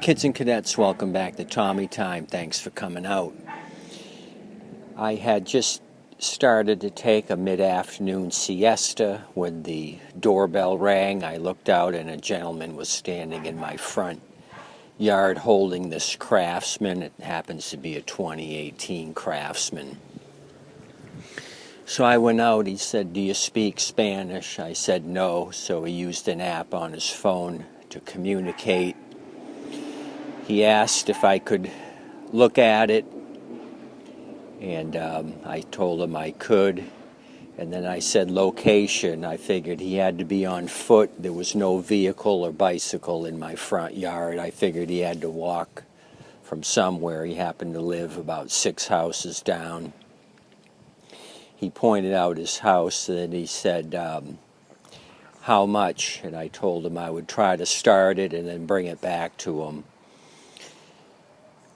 Kids and cadets, welcome back to Tommy Time. Thanks for coming out. I had just started to take a mid-afternoon siesta when the doorbell rang. I looked out and a gentleman was standing in my front yard holding this Craftsman. It happens to be a 2018 Craftsman. So I went out. He said, "Do you speak Spanish?" I said no, so he used an app on his phone to communicate. He asked if I could look at it, and I told him I could. And then I said location. I figured he had to be on foot. There was no vehicle or bicycle in my front yard. I figured he had to walk from somewhere. He happened to live about 6 houses down. He pointed out his house, and then he said, how much? And I told him I would try to start it and then bring it back to him.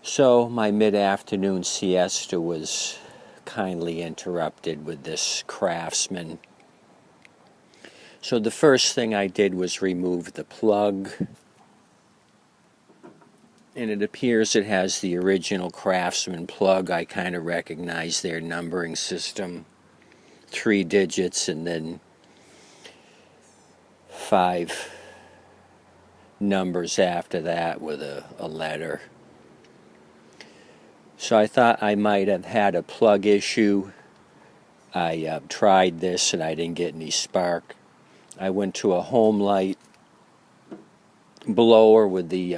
So my mid-afternoon siesta was kindly interrupted with this Craftsman. So the first thing I did was remove the plug. And it appears it has the original Craftsman plug. I kind of recognize their numbering system. 3 digits and then 5 numbers after that with a letter. So I thought I might have had a plug issue. I tried this and I didn't get any spark. I went to a home light blower with the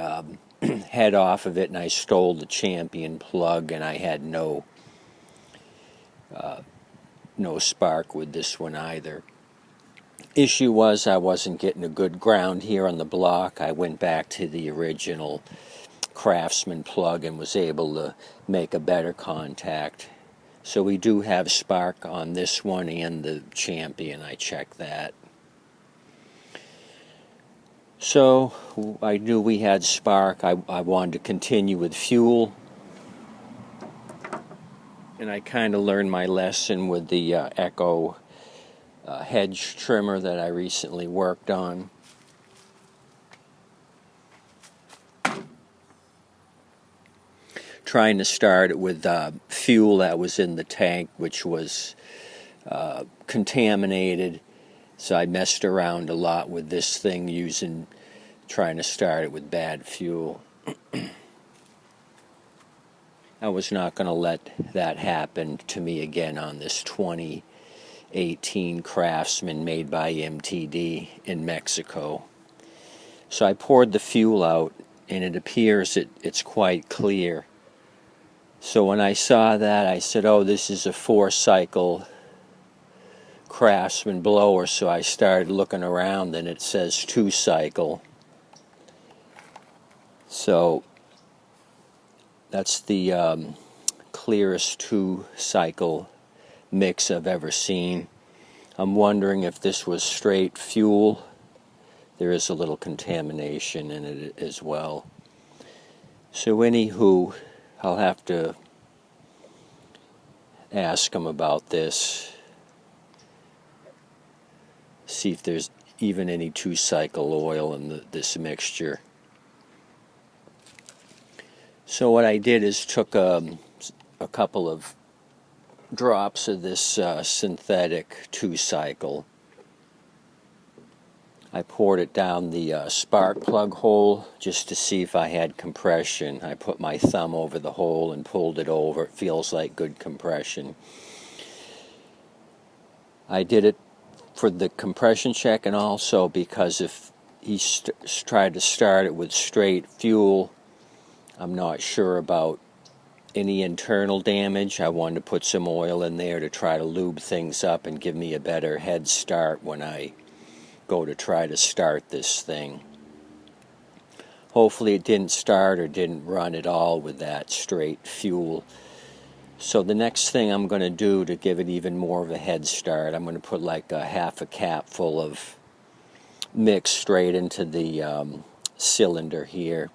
head off of it, and I stole the Champion plug, and I had no spark with this one either. Issue was I wasn't getting a good ground here on the block. I went back to the original Craftsman plug and was able to make a better contact. So we do have spark on this one and the Champion. I checked that. So I knew we had spark. I wanted to continue with fuel. And I kind of learned my lesson with the Echo hedge trimmer that I recently worked on. Trying to start it with fuel that was in the tank, which was contaminated. So I messed around a lot with this thing trying to start it with bad fuel. I was not going to let that happen to me again on this 2018 Craftsman made by MTD in Mexico. So I poured the fuel out, and it appears it's quite clear. So when I saw that, I said, oh, this is a 4-cycle Craftsman blower. So I started looking around, and it says 2-cycle. So that's the clearest 2-cycle mix I've ever seen. I'm wondering if this was straight fuel. There is a little contamination in it as well. So anywho, I'll have to ask him about this. See if there's even any 2-cycle oil in this mixture. So what I did is took a couple of drops of this synthetic 2-cycle. I poured it down the spark plug hole just to see if I had compression. I put my thumb over the hole and pulled it over. It feels like good compression. I did it for the compression check, and also because if he tried to start it with straight fuel, I'm not sure about any internal damage. I wanted to put some oil in there to try to lube things up and give me a better head start when I go to try to start this thing. Hopefully it didn't start or didn't run at all with that straight fuel. So the next thing I'm going to do to give it even more of a head start, I'm going to put like a half a cap full of mix straight into the cylinder here.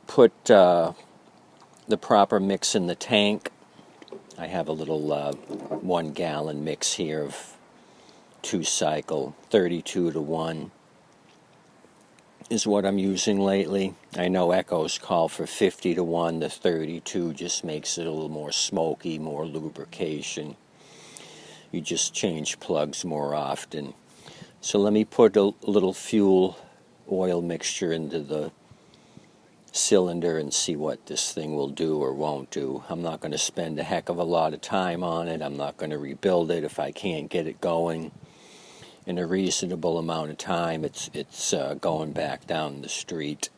Put the proper mix in the tank. I have a little 1-gallon mix here of 2-cycle, 32 to 1. is what I'm using lately. I know Echo's call for 50 to 1. The 32 just makes it a little more smoky, more lubrication. You just change plugs more often. So let me put a little fuel oil mixture into the cylinder and see what this thing will do or won't do. I'm not going to spend a heck of a lot of time on it. I'm not going to rebuild it if I can't get it going in a reasonable amount of time. It's going back down the street.